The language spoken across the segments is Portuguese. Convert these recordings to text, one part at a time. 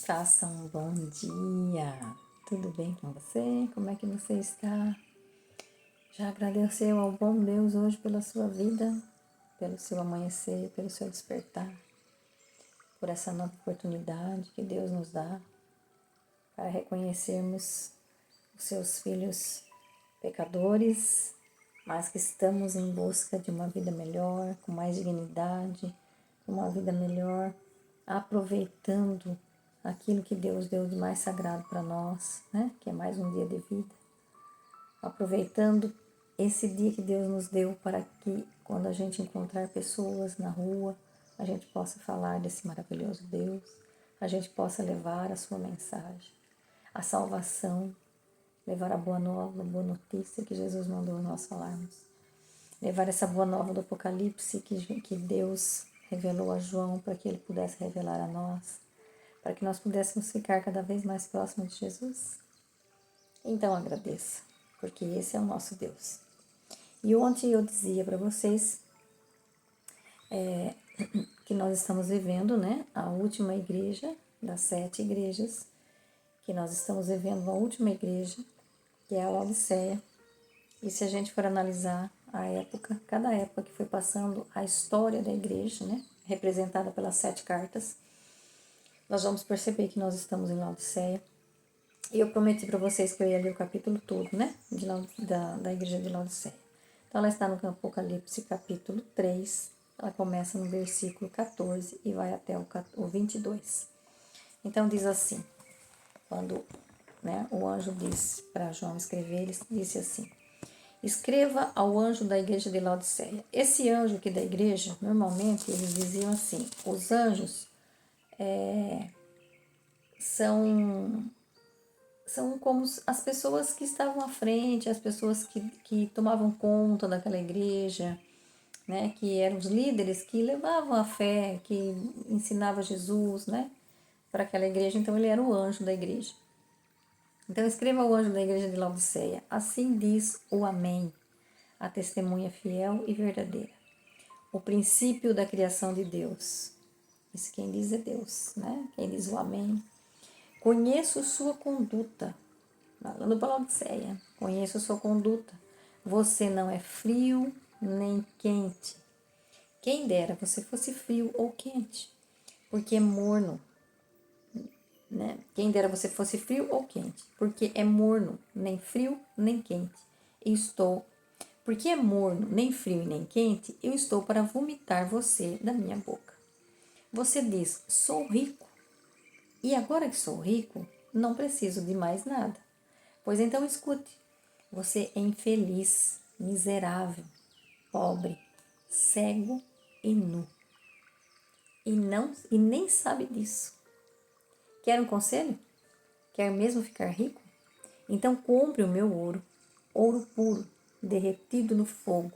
Faça um bom dia. Tudo bem com você? Como é que você está? Já agradeceu ao bom Deus hoje pela sua vida, pelo seu amanhecer, pelo seu despertar, por essa nova oportunidade que Deus nos dá para reconhecermos os seus filhos pecadores, mas que estamos em busca de uma vida melhor, com mais dignidade, uma vida melhor, aproveitando aquilo que Deus deu de mais sagrado para nós, né? Que é mais um dia de vida. Aproveitando esse dia que Deus nos deu para que, quando a gente encontrar pessoas na rua, a gente possa falar desse maravilhoso Deus, a gente possa levar a sua mensagem, a salvação, levar a boa nova, a boa notícia que Jesus mandou nós falarmos. Levar essa boa nova do Apocalipse que Deus revelou a João para que ele pudesse revelar a nós, para que nós pudéssemos ficar cada vez mais próximos de Jesus. Então agradeça, porque esse é o nosso Deus. E ontem eu dizia para vocês que nós estamos vivendo, né, a última igreja das 7 igrejas, que nós estamos vivendo a última igreja, que é a Laodiceia. E se a gente for analisar a época, cada época que foi passando a história da igreja, né, representada pelas 7 cartas, nós vamos perceber que nós estamos em Laodiceia. E eu prometi para vocês que eu ia ler o capítulo todo, né, da igreja de Laodiceia. Então, ela está no Apocalipse capítulo 3, ela começa no versículo 14 e vai até o 22. Então, diz assim, quando, né, o anjo disse para João escrever, ele disse assim: escreva ao anjo da igreja de Laodiceia. Esse anjo aqui da igreja, normalmente eles diziam assim, os anjos são como as pessoas que estavam à frente, as pessoas que tomavam conta daquela igreja, né, que eram os líderes que levavam a fé, que ensinavam Jesus, né, para aquela igreja. Então ele era o anjo da igreja. Então escreva ao anjo da igreja de Laodiceia: assim diz o Amém, a testemunha fiel e verdadeira, o princípio da criação de Deus. Isso quem diz é Deus, né? Quem diz o Amém. Conheço sua conduta, falando para Laodiceia, conheço sua conduta. Você não é frio nem quente. Quem dera você fosse frio ou quente, porque é morno, né? Quem dera você fosse frio ou quente, porque é morno, nem frio nem quente. Porque é morno, nem frio e nem quente, eu estou para vomitar você da minha boca. Você diz, sou rico, e agora que sou rico, não preciso de mais nada. Pois então escute, você é infeliz, miserável, pobre, cego e nu. E nem sabe disso. Quer um conselho? Quer mesmo ficar rico? Então compre o meu ouro, ouro puro, derretido no fogo.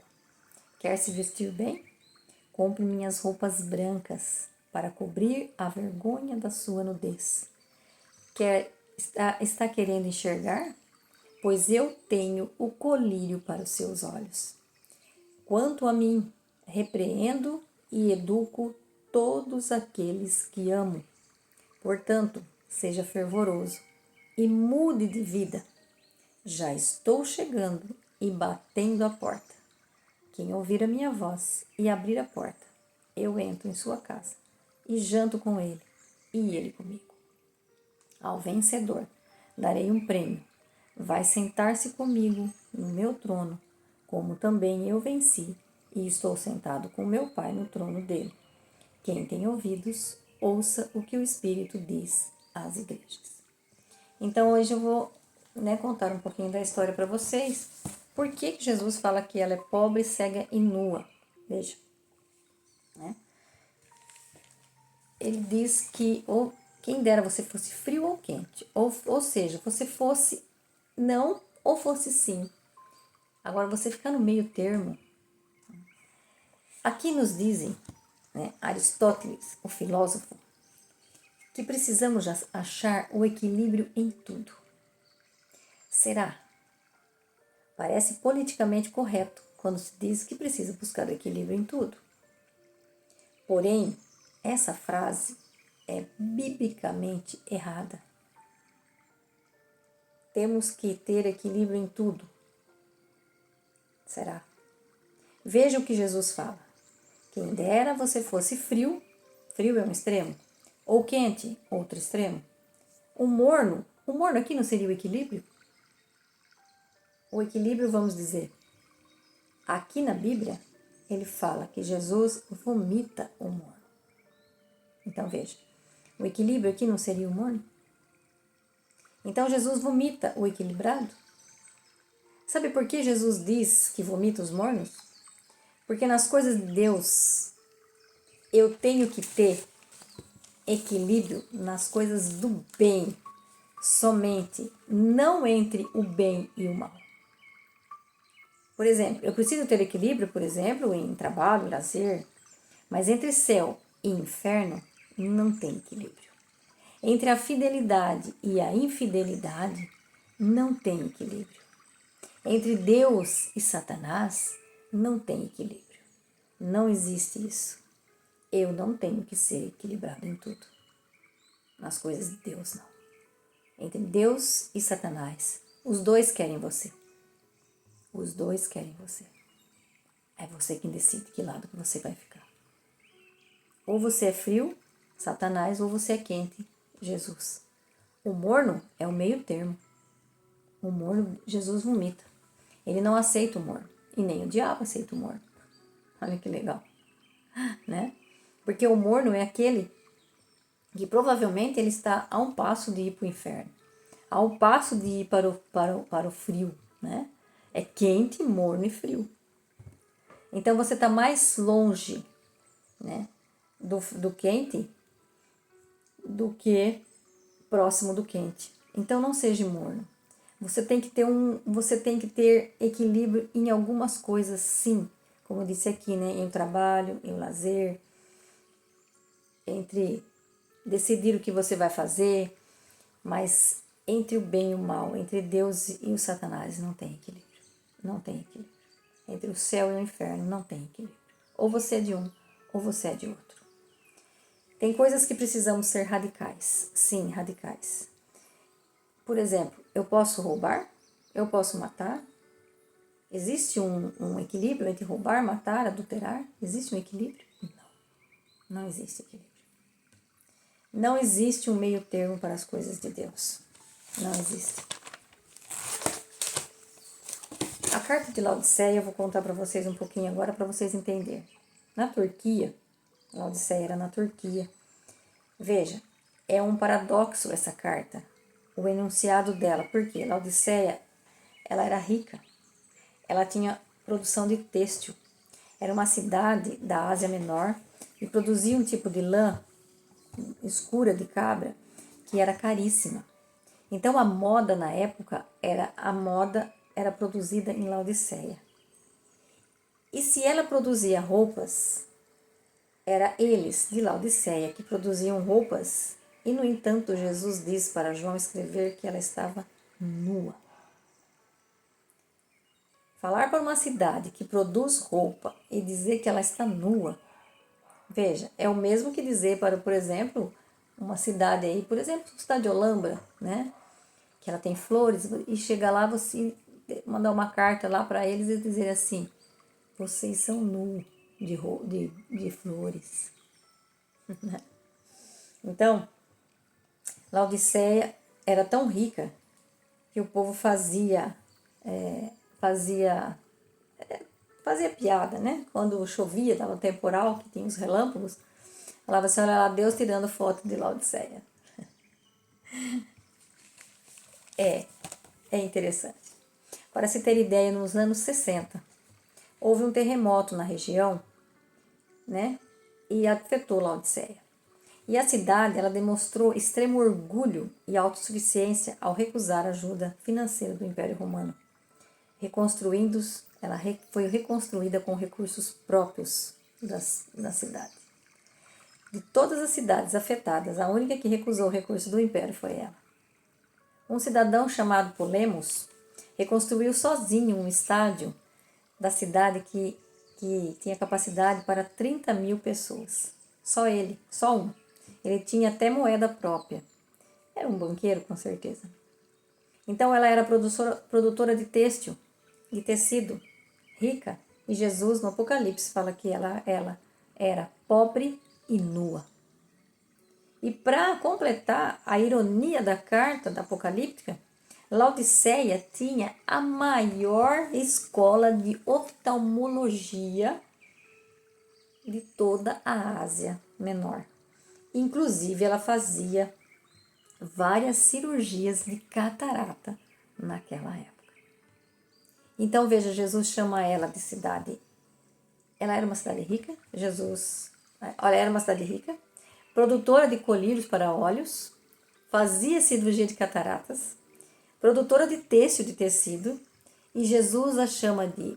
Quer se vestir bem? Compre minhas roupas brancas para cobrir a vergonha da sua nudez. Está querendo enxergar? Pois eu tenho o colírio para os seus olhos. Quanto a mim, repreendo e educo todos aqueles que amo. Portanto, seja fervoroso e mude de vida. Já estou chegando e batendo a porta. Quem ouvir a minha voz e abrir a porta, eu entro em sua casa e janto com ele e ele comigo. Ao vencedor darei um prêmio. Vai sentar-se comigo no meu trono, como também eu venci e estou sentado com meu Pai no trono dele. Quem tem ouvidos, ouça o que o Espírito diz às igrejas. Então hoje eu vou, né, contar um pouquinho da história para vocês. Por que Jesus fala que ela é pobre, cega e nua? Veja, né? Ele diz que quem dera você fosse frio ou quente, ou seja, você fosse não ou fosse sim. Agora você ficar no meio termo. Aqui nos dizem, né, Aristóteles, o filósofo, que precisamos achar o equilíbrio em tudo. Será? Parece politicamente correto quando se diz que precisa buscar o equilíbrio em tudo. Porém, essa frase é biblicamente errada. Temos que ter equilíbrio em tudo. Será? Veja o que Jesus fala. Quem dera você fosse frio, frio é um extremo, ou quente, outro extremo. O morno aqui não seria o equilíbrio? O equilíbrio, vamos dizer, aqui na Bíblia, ele fala que Jesus vomita o morno. Então veja, o equilíbrio aqui não seria o morno? Então Jesus vomita o equilibrado? Sabe por que Jesus diz que vomita os mornos? Porque nas coisas de Deus eu tenho que ter equilíbrio nas coisas do bem, somente, não entre o bem e o mal. Por exemplo, eu preciso ter equilíbrio, por exemplo, em trabalho, lazer, mas entre céu e inferno não tem equilíbrio. Entre a fidelidade e a infidelidade não tem equilíbrio. Entre Deus e Satanás não tem equilíbrio. Não existe isso. Eu não tenho que ser equilibrado em tudo. Nas coisas de Deus, não. Entre Deus e Satanás, os dois querem você. Os dois querem você. É você quem decide que lado que você vai ficar. Ou você é frio, Satanás, ou você é quente, Jesus. O morno é o meio termo. O morno, Jesus vomita. Ele não aceita o morno. E nem o diabo aceita o morno. Olha que legal. Né? Porque o morno é aquele que provavelmente ele está a um passo de ir para o inferno. A um passo de ir para o frio. Né? É quente, morno e frio. Então você está mais longe, né, do quente do que próximo do quente. Então não seja morno. Você tem que ter equilíbrio em algumas coisas, sim. Como eu disse aqui, né, em trabalho, em lazer, entre decidir o que você vai fazer, mas entre o bem e o mal, entre Deus e o Satanás, não tem equilíbrio. Não tem equilíbrio. Entre o céu e o inferno não tem equilíbrio. Ou você é de um, ou você é de outro. Tem coisas que precisamos ser radicais. Sim, radicais. Por exemplo, eu posso roubar? Eu posso matar? Existe um equilíbrio entre roubar, matar, adulterar? Existe um equilíbrio? Não, não existe equilíbrio. Não existe um meio termo para as coisas de Deus. Não existe. A carta de Laodiceia eu vou contar para vocês um pouquinho agora para vocês entenderem. Na Turquia, Laodiceia era na Turquia. Veja, é um paradoxo essa carta, o enunciado dela, porque Laodiceia, ela era rica, ela tinha produção de têxtil, era uma cidade da Ásia Menor e produzia um tipo de lã escura de cabra que era caríssima. Então a moda na época era produzida em Laodiceia. E se ela produzia roupas, era eles de Laodiceia que produziam roupas, e no entanto Jesus diz para João escrever que ela estava nua. Falar para uma cidade que produz roupa e dizer que ela está nua, veja, é o mesmo que dizer para, por exemplo, uma cidade aí, por exemplo, a cidade de Olambra, né? Que ela tem flores, e chega lá, você mandar uma carta lá para eles e dizer assim, vocês são nus de flores. Então, Laodiceia era tão rica que o povo fazia piada, né? Quando chovia, dava temporal, que tinha os relâmpagos, falava assim, olha lá, Deus tirando foto de Laodiceia. É interessante. Para se ter ideia, nos anos 60, houve um terremoto na região, né? E afetou Laodiceia. E a cidade, ela demonstrou extremo orgulho e autossuficiência ao recusar a ajuda financeira do Império Romano. Ela foi reconstruída com recursos próprios da cidade. De todas as cidades afetadas, a única que recusou o recurso do Império foi ela. Um cidadão chamado Polemos reconstruiu sozinho um estádio da cidade que tinha capacidade para 30.000 pessoas. Só ele, só um. Ele tinha até moeda própria. Era um banqueiro, com certeza. Então ela era produtora de têxtil, de tecido, rica. E Jesus, no Apocalipse, fala que ela era pobre e nua. E para completar a ironia da carta da Apocalíptica, Laodiceia tinha a maior escola de oftalmologia de toda a Ásia Menor. Inclusive, ela fazia várias cirurgias de catarata naquela época. Então, veja, Jesus chama ela de cidade. Ela era uma cidade rica, olha, era uma cidade rica, produtora de colírios para óleos, fazia cirurgia de cataratas, produtora de têxtil de tecido, e Jesus a chama de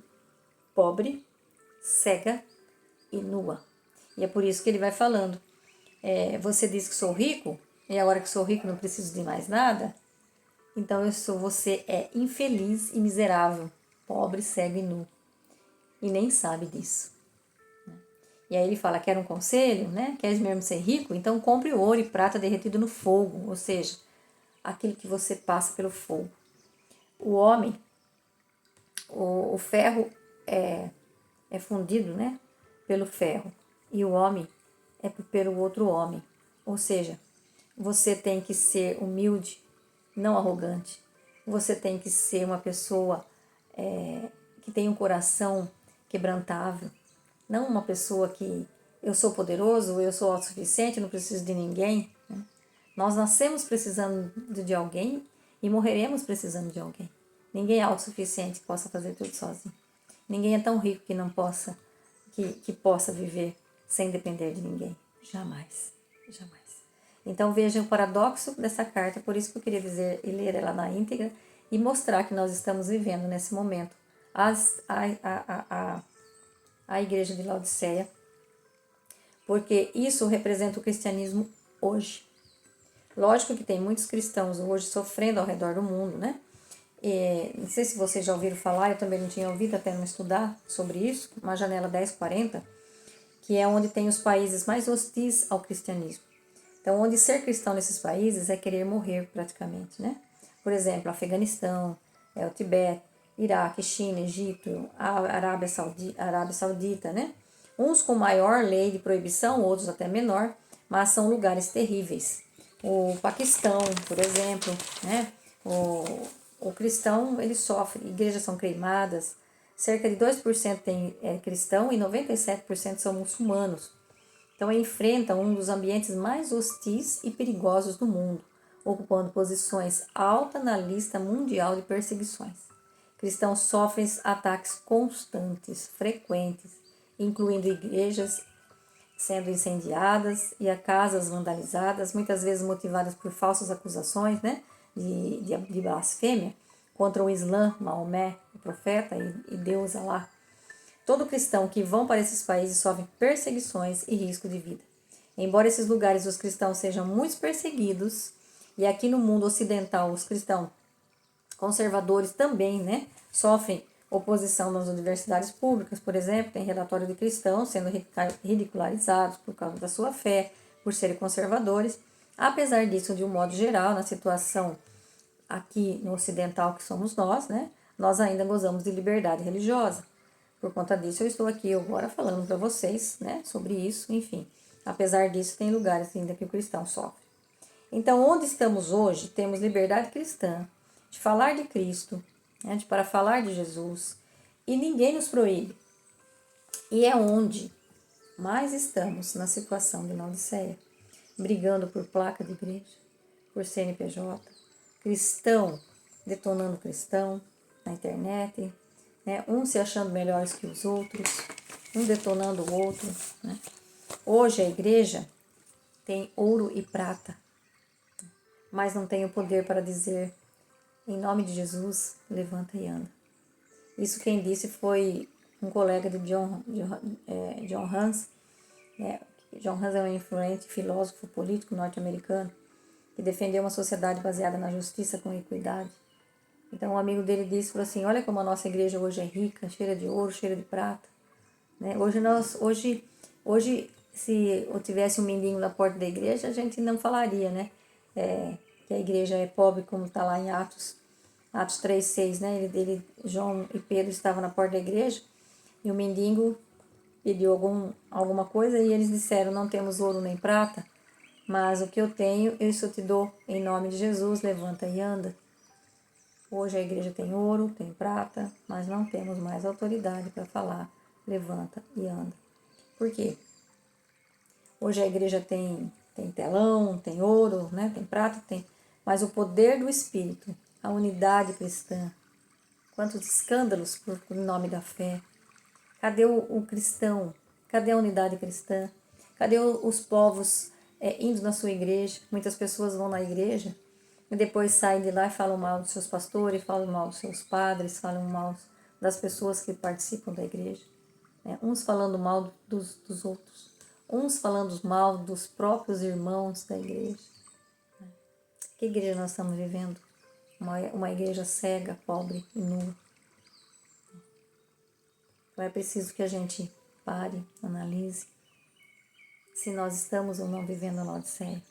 pobre, cega e nua. E é por isso que ele vai falando, você diz que sou rico, e agora que sou rico não preciso de mais nada, então você é infeliz e miserável, pobre, cego e nu, e nem sabe disso. E aí ele fala, quer um conselho, né? Queres mesmo ser rico? Então compre ouro e prata derretido no fogo, ou seja, aquilo que você passa pelo fogo. O homem, o ferro é fundido, né? Pelo ferro, e o homem é pelo outro homem. Ou seja, você tem que ser humilde, não arrogante. Você tem que ser uma pessoa que tem um coração quebrantável. Não uma pessoa que eu sou poderoso, eu sou autossuficiente, não preciso de ninguém. Né? Nós nascemos precisando de alguém e morreremos precisando de alguém. Ninguém é autossuficiente que possa fazer tudo sozinho. Ninguém é tão rico que não possa, que possa viver sem depender de ninguém. Jamais, jamais. Então veja o paradoxo dessa carta, por isso que eu queria dizer e ler ela na íntegra e mostrar que nós estamos vivendo nesse momento a igreja de Laodiceia, porque isso representa o cristianismo hoje. Lógico que tem muitos cristãos hoje sofrendo ao redor do mundo, né? Não sei se vocês já ouviram falar, eu também não tinha ouvido até não estudar sobre isso, uma janela 1040, que é onde tem os países mais hostis ao cristianismo. Então, onde ser cristão nesses países é querer morrer praticamente, né? Por exemplo, Afeganistão, o Tibete, Iraque, China, Egito, a Arábia Saudita, né? Uns com maior lei de proibição, outros até menor, mas são lugares terríveis. O Paquistão, por exemplo, né? O cristão, ele sofre, igrejas são queimadas, cerca de 2% é cristão e 97% são muçulmanos. Então, enfrenta um dos ambientes mais hostis e perigosos do mundo, ocupando posições altas na lista mundial de perseguições. Cristãos sofrem ataques constantes, frequentes, incluindo igrejas sendo incendiadas e casas vandalizadas, muitas vezes motivadas por falsas acusações, né, de blasfêmia contra o Islã, Maomé, o profeta e Deus Alá. Todo cristão que vão para esses países sofre perseguições e risco de vida. Embora esses lugares os cristãos sejam muito perseguidos, e aqui no mundo ocidental os cristãos conservadores também, né, sofrem oposição nas universidades públicas, por exemplo, tem relatório de cristãos sendo ridicularizados por causa da sua fé, por serem conservadores. Apesar disso, de um modo geral, na situação aqui no ocidental que somos nós, né, nós ainda gozamos de liberdade religiosa. Por conta disso, eu estou aqui agora falando para vocês, né, sobre isso, enfim. Apesar disso, tem lugares ainda que o cristão sofre. Então, onde estamos hoje, temos liberdade cristã de falar de Cristo, né, para falar de Jesus, e ninguém nos proíbe. E é onde mais estamos na situação de Laodiceia, brigando por placa de igreja, por CNPJ, cristão detonando cristão na internet, né, um se achando melhores que os outros, um detonando o outro. Né? Hoje a igreja tem ouro e prata, mas não tem o poder para dizer, em nome de Jesus, levanta e anda. Isso quem disse foi um colega de John Hans. Né? John Hans é um influente filósofo político norte-americano que defendeu uma sociedade baseada na justiça com equidade. Então um amigo dele disse, falou assim, olha como a nossa igreja hoje é rica, cheia de ouro, cheia de prata. Né? Hoje se eu tivesse um mendigo na porta da igreja, a gente não falaria, né? Que a igreja é pobre, como está lá em Atos 3:6, né? João e Pedro estavam na porta da igreja e o mendigo pediu alguma coisa e eles disseram, não temos ouro nem prata, mas o que eu tenho, isso eu te dou, em nome de Jesus, levanta e anda. Hoje a igreja tem ouro, tem prata, mas não temos mais autoridade para falar, levanta e anda. Por quê? Hoje a igreja tem telão, tem ouro, né? Tem prata, mas o poder do Espírito, a unidade cristã, quantos escândalos por nome da fé. Cadê o cristão? Cadê a unidade cristã? Cadê os povos indo na sua igreja? Muitas pessoas vão na igreja e depois saem de lá e falam mal dos seus pastores, falam mal dos seus padres, falam mal das pessoas que participam da igreja. Né? Uns falando mal dos outros. Uns falando mal dos próprios irmãos da igreja. Que igreja nós estamos vivendo? Uma igreja cega, pobre e nua. Então é preciso que a gente pare, analise se nós estamos ou não vivendo a Laodiceia.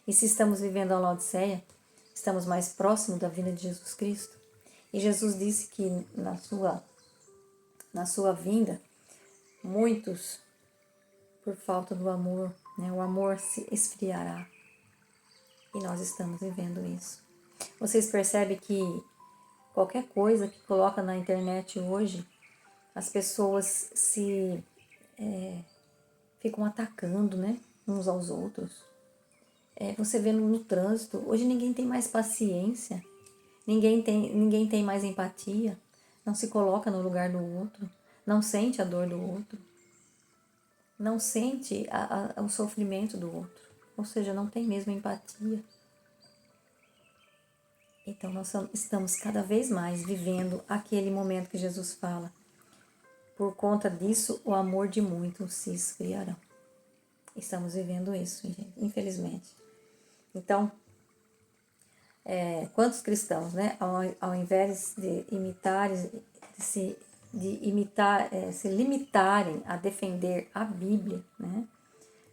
E se estamos vivendo a Laodiceia, estamos mais próximos da vinda de Jesus Cristo. E Jesus disse que na sua vinda, muitos, por falta do amor, né, o amor se esfriará. E nós estamos vivendo isso. Vocês percebem que qualquer coisa que coloca na internet hoje, as pessoas ficam atacando, né, uns aos outros. Você vê no trânsito, hoje ninguém tem mais paciência, ninguém tem mais empatia, não se coloca no lugar do outro, não sente a dor do outro, não sente o sofrimento do outro, ou seja, não tem mesmo empatia. Então nós estamos cada vez mais vivendo aquele momento que Jesus fala. Por conta disso, o amor de muitos se esfriará. Estamos vivendo isso, gente, infelizmente. Então, quantos cristãos, né, ao invés de se limitarem a defender a Bíblia, né,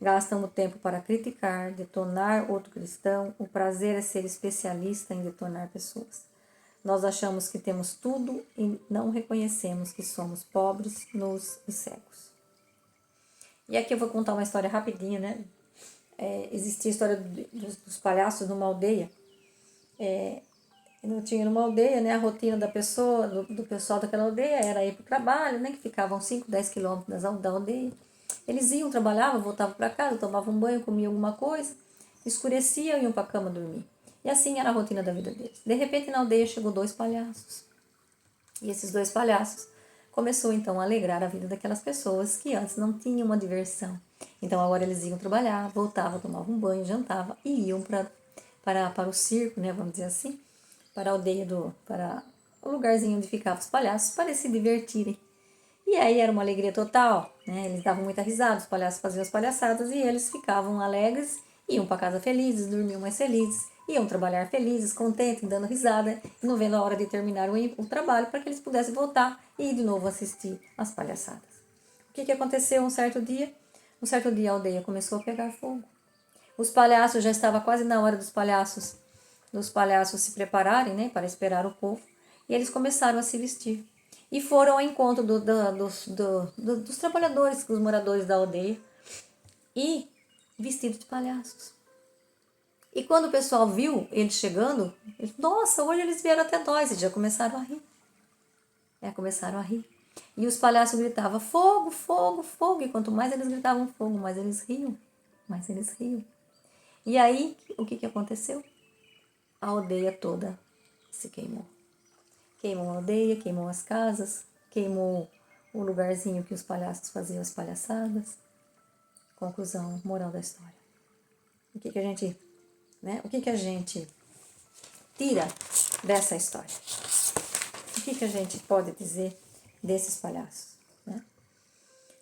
gastam o tempo para criticar, detonar outro cristão. O prazer é ser especialista em detonar pessoas. Nós achamos que temos tudo e não reconhecemos que somos pobres, nus e cegos. E aqui eu vou contar uma história rapidinha, né? Existia a história dos palhaços numa aldeia. Não tinha numa aldeia, né? A rotina da pessoa, do pessoal daquela aldeia era ir para o trabalho, né? Que ficavam 5, 10 quilômetros da aldeia. Eles iam, trabalhavam, voltavam para casa, tomavam um banho, comiam alguma coisa, escurecia e iam para a cama dormir. E assim era a rotina da vida deles. De repente, na aldeia chegou 2 palhaços. E esses 2 palhaços começou então a alegrar a vida daquelas pessoas que antes não tinham uma diversão. Então agora eles iam trabalhar, voltavam, tomavam um banho, jantavam e iam para o circo, né, vamos dizer assim, para a aldeia, para o lugarzinho onde ficavam os palhaços, para se divertirem. E aí era uma alegria total, né? Eles davam muita risada, os palhaços faziam as palhaçadas e eles ficavam alegres, iam para casa felizes, dormiam mais felizes, iam trabalhar felizes, contentes, dando risada, e não vendo a hora de terminar o trabalho para que eles pudessem voltar e ir de novo assistir as palhaçadas. O que aconteceu um certo dia? Um certo dia a aldeia começou a pegar fogo. Os palhaços, já estava quase na hora dos palhaços se prepararem, né, para esperar o povo, e eles começaram a se vestir. E foram ao encontro dos trabalhadores, dos moradores da aldeia, e vestidos de palhaços. E quando o pessoal viu eles chegando, nossa, hoje eles vieram até nós, e já começaram a rir. Começaram a rir. E os palhaços gritavam, fogo, fogo, fogo. E quanto mais eles gritavam fogo, mais eles riam. Mais eles riam. E aí, o que aconteceu? A aldeia toda se queimou. Queimou a aldeia, queimou as casas, queimou o lugarzinho que os palhaços faziam as palhaçadas. Conclusão, moral da história. O que a gente, né? O que a gente tira dessa história? O que a gente pode dizer desses palhaços, né?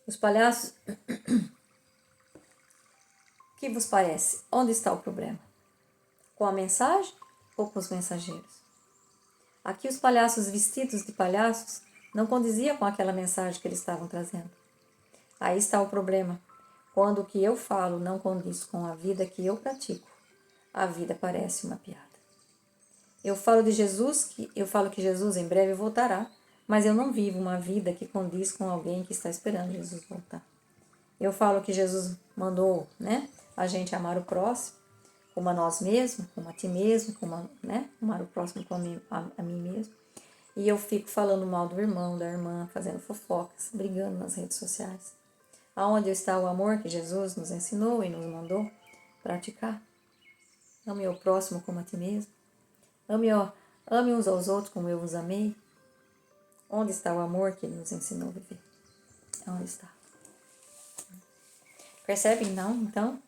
Os palhaços, o que vos parece? Onde está o problema? Com a mensagem ou com os mensageiros? Aqui os palhaços vestidos de palhaços não condiziam com aquela mensagem que eles estavam trazendo. Aí está o problema. Quando o que eu falo não condiz com a vida que eu pratico, a vida parece uma piada. Eu falo que Jesus em breve voltará, mas eu não vivo uma vida que condiz com alguém que está esperando Jesus voltar. Eu falo que Jesus mandou, a gente amar o próximo como a nós mesmos, como a ti mesmo, amar o próximo como a mim mesmo. E eu fico falando mal do irmão, da irmã, fazendo fofocas, brigando nas redes sociais. Aonde está o amor que Jesus nos ensinou e nos mandou praticar? Ame o próximo como a ti mesmo. Ame uns aos outros como eu vos amei. Onde está o amor que ele nos ensinou a viver? Onde está? Percebem, não? Então,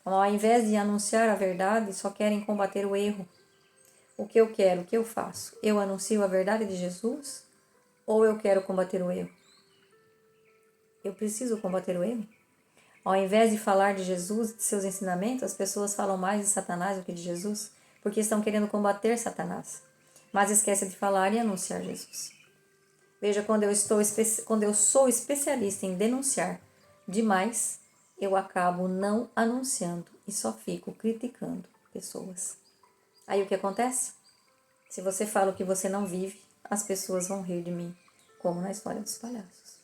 ao invés de anunciar a verdade, só querem combater o erro. O que eu quero, o que eu faço? Eu anuncio a verdade de Jesus ou eu quero combater o erro? Eu preciso combater o erro? Ao invés de falar de Jesus e de seus ensinamentos, as pessoas falam mais de Satanás do que de Jesus, porque estão querendo combater Satanás, mas esquecem de falar e anunciar Jesus. Veja, quando eu sou especialista em denunciar demais, eu acabo não anunciando e só fico criticando pessoas. Aí o que acontece? Se você fala o que você não vive, as pessoas vão rir de mim, como na história dos palhaços.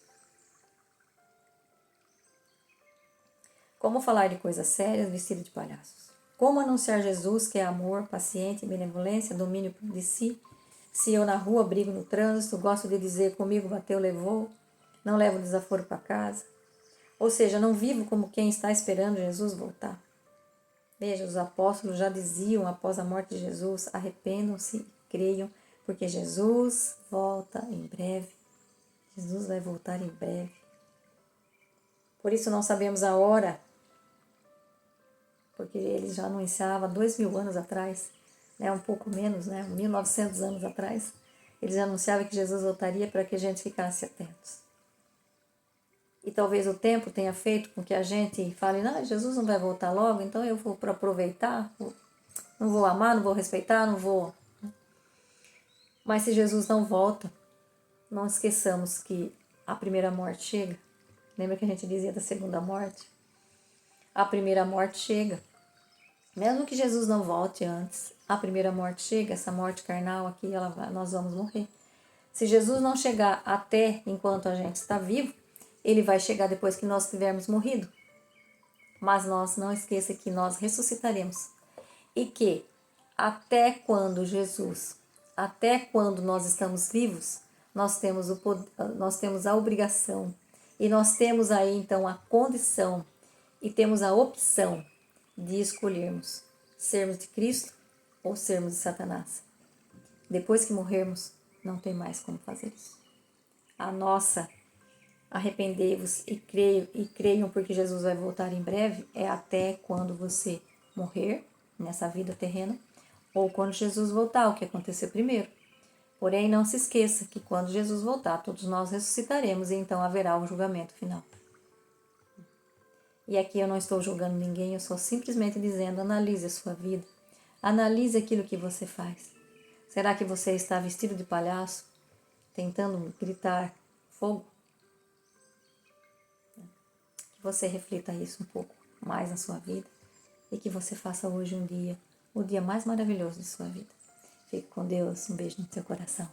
Como falar de coisas sérias vestido de palhaços? Como anunciar Jesus, que é amor, paciente, benevolência, domínio de si? Se eu na rua brigo no trânsito, gosto de dizer comigo bateu, levou, não levo desaforo para casa. Ou seja, não vivo como quem está esperando Jesus voltar. Veja, os apóstolos já diziam após a morte de Jesus, arrependam-se e creiam, porque Jesus volta em breve. Jesus vai voltar em breve. Por isso não sabemos a hora, porque ele já anunciava 2000 anos atrás, um pouco menos, 1900 anos atrás, ele já anunciava que Jesus voltaria para que a gente ficasse atentos. E talvez o tempo tenha feito com que a gente fale, não, Jesus não vai voltar logo, então eu vou para aproveitar, não vou amar, não vou respeitar, não vou. Mas se Jesus não volta, não esqueçamos que a primeira morte chega. Lembra que a gente dizia da segunda morte? A primeira morte chega. Mesmo que Jesus não volte antes, a primeira morte chega, essa morte carnal aqui, nós vamos morrer. Se Jesus não chegar até enquanto a gente está vivo, ele vai chegar depois que nós tivermos morrido. Mas nós não esqueça que nós ressuscitaremos. E que até quando nós estamos vivos, nós temos nós temos a obrigação e nós temos aí então a condição e temos a opção de escolhermos sermos de Cristo ou sermos de Satanás. Depois que morrermos, não tem mais como fazer isso. A nossa arrependei-vos e creiam porque Jesus vai voltar em breve é até quando você morrer nessa vida terrena ou quando Jesus voltar, o que aconteceu primeiro. Porém, não se esqueça que quando Jesus voltar, todos nós ressuscitaremos e então haverá um julgamento final. E aqui eu não estou julgando ninguém, eu estou simplesmente dizendo, analise a sua vida. Analise aquilo que você faz. Será que você está vestido de palhaço, tentando gritar fogo? Que você reflita isso um pouco mais na sua vida e que você faça hoje o dia mais maravilhoso de sua vida. Fique com Deus, um beijo no seu coração.